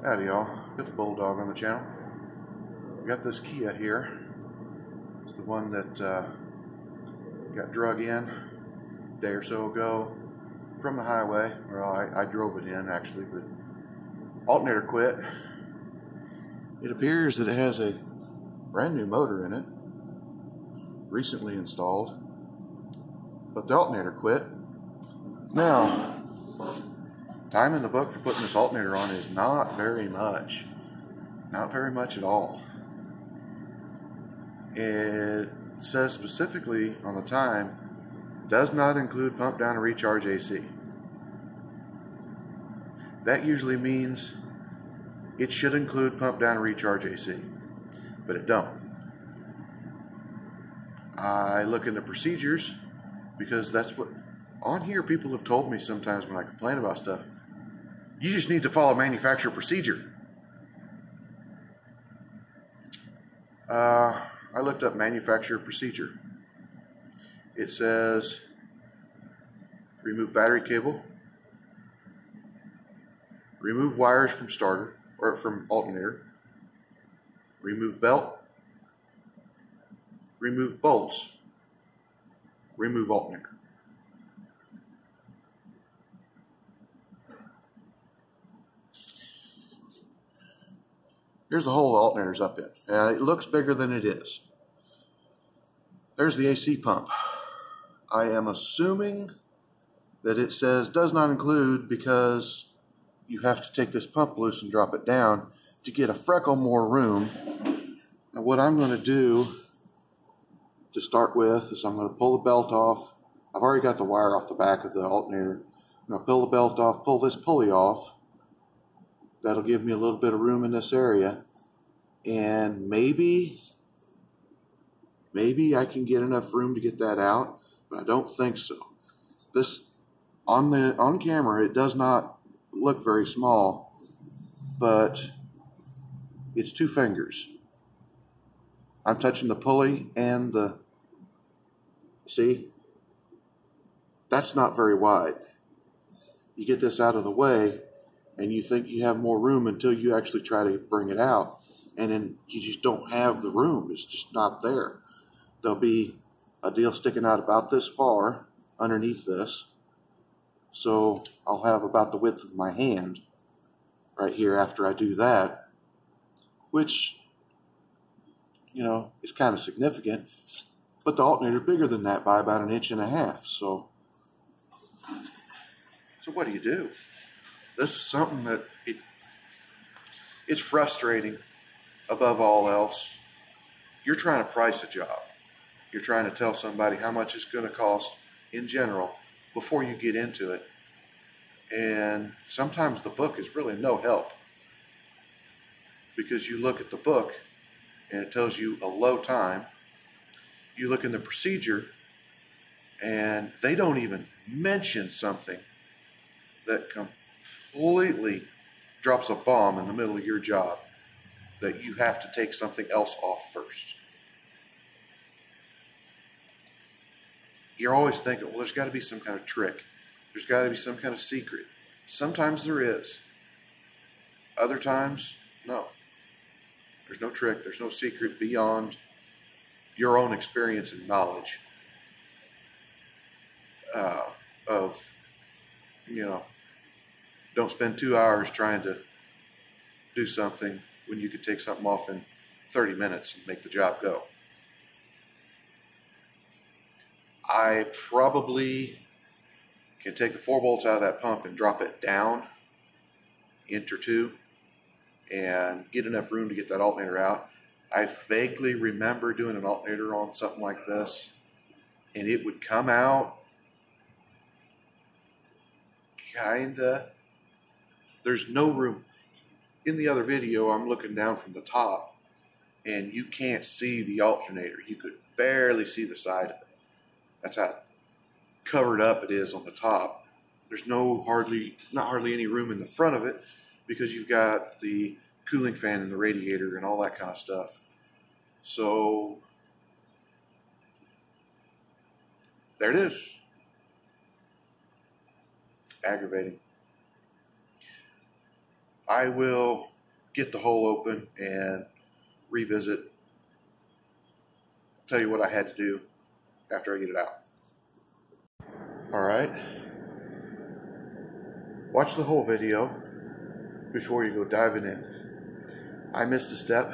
Howdy y'all, got the Bulldog on the channel. We got this Kia here. It's the one that got drug in a day or so ago from the highway. Well, I drove it in actually, but alternator quit. It appears that it has a brand new motor in it, recently installed, but the alternator quit. Now, time in the book for putting this alternator on is not very much. Not very much at all. It says specifically on the time, does not include pump down and recharge AC. That usually means it should include pump down and recharge AC, but it don't. I look into procedures because that's what, on here people have told me sometimes when I complain about stuff, you just need to follow manufacturer procedure. I looked up manufacturer procedure. It says remove battery cable, remove wires from starter or from alternator, remove belt, remove bolts, remove alternator. Here's the hole the alternator's up in. It looks bigger than it is. There's the AC pump. I am assuming that it says does not include because you have to take this pump loose and drop it down to get a freckle more room. And what I'm going to do to start with is I'm going to pull the belt off. I've already got the wire off the back of the alternator. I'm going to pull the belt off, pull this pulley off. That'll give me a little bit of room in this area, and maybe I can get enough room to get that out, but I don't think so. This on camera, it does not look very small, but it's 2 fingers. I'm touching the pulley and the, see? That's not very wide. You get this out of the way, and you think you have more room until you actually try to bring it out, and then you just don't have the room. It's just not there. There'll be a deal sticking out about this far underneath this, so I'll have about the width of my hand right here after I do that, which, you know, is kind of significant, but the alternator's bigger than that by about 1.5 inches. So what do? This is something that it's frustrating above all else. You're trying to price a job. You're trying to tell somebody how much it's going to cost in general before you get into it. And sometimes the book is really no help, because you look at the book and it tells you a low time. You look in the procedure and they don't even mention something that completely drops a bomb in the middle of your job, that you have to take something else off first. You're always thinking, well, there's got to be some kind of trick. There's got to be some kind of secret. Sometimes there is. Other times, no. There's no trick. There's no secret beyond your own experience and knowledge of, you know, don't spend 2 hours trying to do something when you could take something off in 30 minutes and make the job go. I probably can take the 4 bolts out of that pump and drop it down 1 or 2 inches and get enough room to get that alternator out. I vaguely remember doing an alternator on something like this, and it would come out kinda. There's no room. In the other video, I'm looking down from the top, and you can't see the alternator. You could barely see the side of it. That's how covered up it is on the top. There's not hardly any room in the front of it, because you've got the cooling fan and the radiator and all that kind of stuff. So there it is. Aggravating. I will get the hole open and revisit, tell you what I had to do after I get it out. All right, watch the whole video before you go diving in. I missed a step.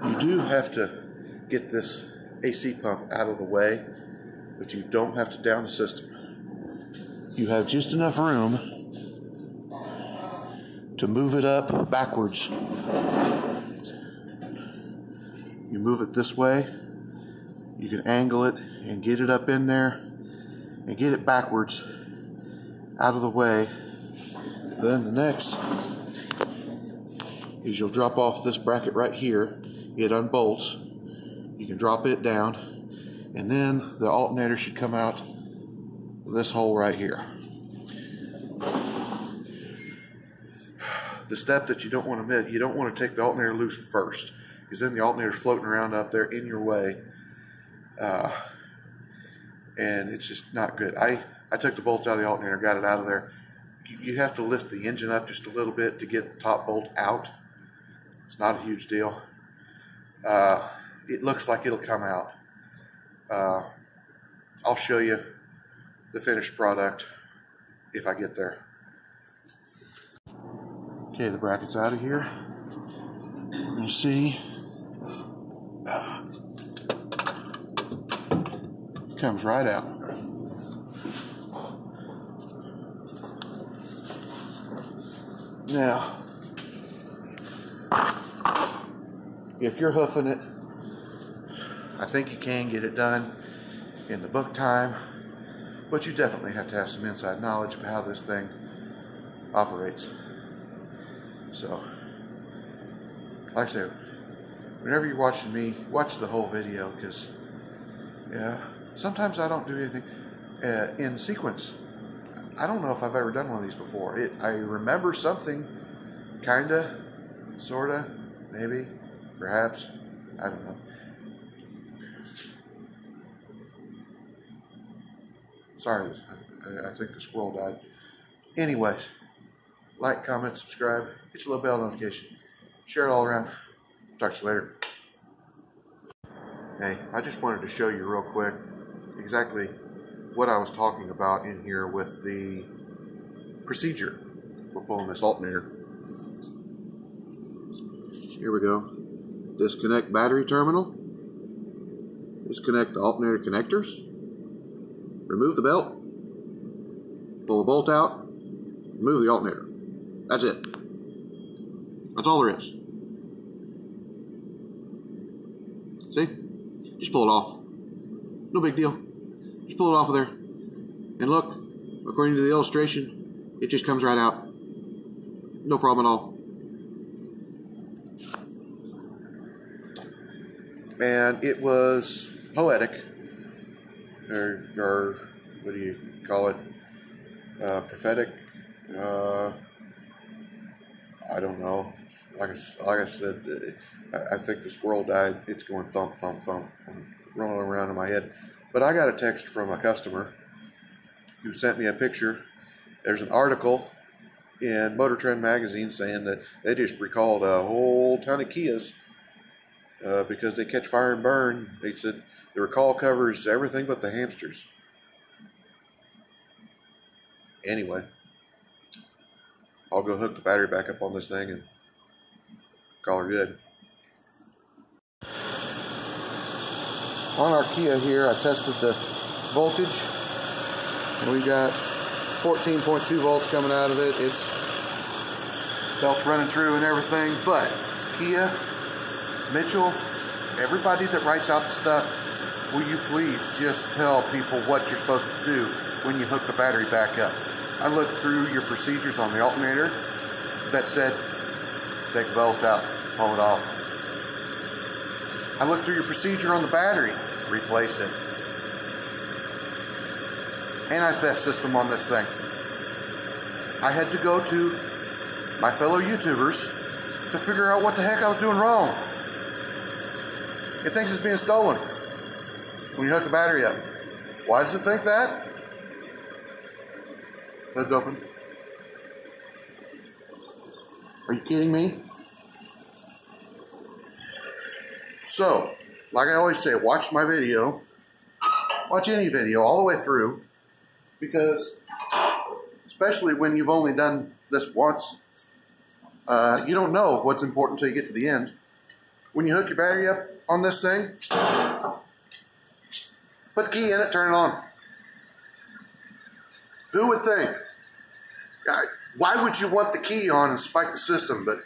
You do have to get this AC pump out of the way, but you don't have to down the system. You have just enough room to move it up backwards. You move it this way, you can angle it and get it up in there and get it backwards out of the way. Then the next is you'll drop off this bracket right here. It unbolts. You can drop it down, and then the alternator should come out this hole right here. The step that you don't want to miss, you don't want to take the alternator loose first, because then the alternator's floating around up there in your way, and it's just not good. I took the bolts out of the alternator, got it out of there. You have to lift the engine up just a little bit to get the top bolt out. It's not a huge deal. It looks like it'll come out. I'll show you the finished product if I get there. Okay, the bracket's out of here. You see, it comes right out. Now, if you're hoofing it, I think you can get it done in the book time, but you definitely have to have some inside knowledge of how this thing operates. So, like I said, whenever you're watching me, watch the whole video, because yeah, sometimes I don't do anything in sequence. I don't know if I've ever done one of these before. I remember something, kinda, sorta, maybe, perhaps, I don't know. Sorry, I think the squirrel died. Anyways, like, comment, subscribe, hit your little bell notification, share it all around. Talk to you later. Hey, I just wanted to show you real quick exactly what I was talking about in here with the procedure for pulling this alternator. Here we go. Disconnect battery terminal. Disconnect the alternator connectors. Remove the belt. Pull the bolt out. Remove the alternator. That's it. That's all there is. See? Just pull it off. No big deal. Just pull it off of there. And look, according to the illustration, it just comes right out. No problem at all. And it was poetic, or what do you call it? Prophetic? I don't know. Like I said, I think the squirrel died. It's going thump, thump, thump, and rolling around in my head. But I got a text from a customer who sent me a picture. There's an article in Motor Trend magazine saying that they just recalled a whole ton of Kias because they catch fire and burn. They said the recall covers everything but the hamsters. Anyway, I'll go hook the battery back up on this thing and call her good. On our Kia here, I tested the voltage, and we got 14.2 volts coming out of it. It's belts running through and everything, but Kia, Mitchell, everybody that writes out the stuff, will you please just tell people what you're supposed to do when you hook the battery back up? I looked through your procedures on the alternator that said take the belt out, pull it off. I looked through your procedure on the battery, replace it. Anti-theft system on this thing. I had to go to my fellow YouTubers to figure out what the heck I was doing wrong. It thinks it's being stolen when you hook the battery up. Why does it think that? Lid's open. Are you kidding me? So, like I always say, watch my video. Watch any video all the way through, because especially when you've only done this once, you don't know what's important until you get to the end. When you hook your battery up on this thing, put the key in it, turn it on. Who would think? Why would you want the key on and spike the system? But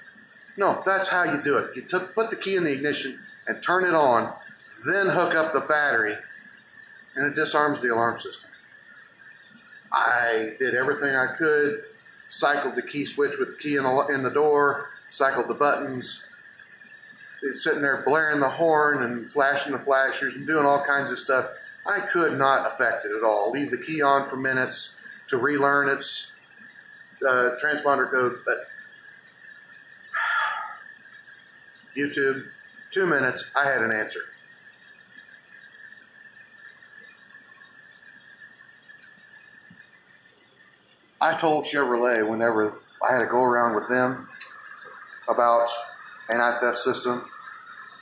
no, that's how you do it. You put the key in the ignition and turn it on, then hook up the battery, and it disarms the alarm system. I did everything I could, cycled the key switch with the key in the door, cycled the buttons. It's sitting there blaring the horn and flashing the flashers and doing all kinds of stuff. I could not affect it at all. Leave the key on for minutes to relearn its transponder code, but YouTube, 2 minutes, I had an answer. I told Chevrolet whenever I had to go around with them about anti-theft system,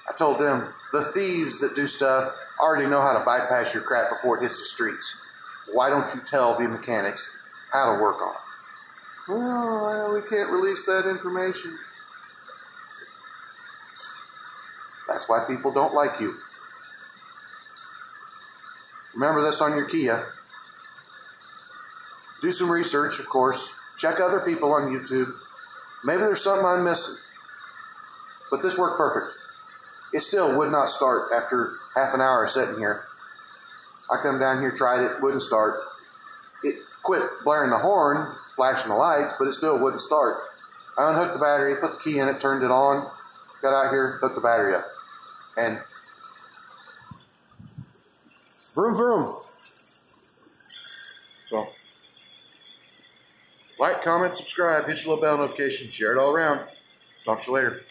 I told them, the thieves that do stuff already know how to bypass your crap before it hits the streets. Why don't you tell the mechanics how to work on it? Well, we can't release that information. That's why people don't like you. Remember this on your Kia. Do some research, of course. Check other people on YouTube. Maybe there's something I'm missing. But this worked perfect. It still would not start after half an hour of sitting here. I come down here, tried it, wouldn't start. It quit blaring the horn, flashing the lights, but it still wouldn't start. I unhooked the battery, put the key in it, turned it on, got out here, hooked the battery up. And vroom vroom. So, like, comment, subscribe, hit your little bell notification, share it all around. Talk to you later.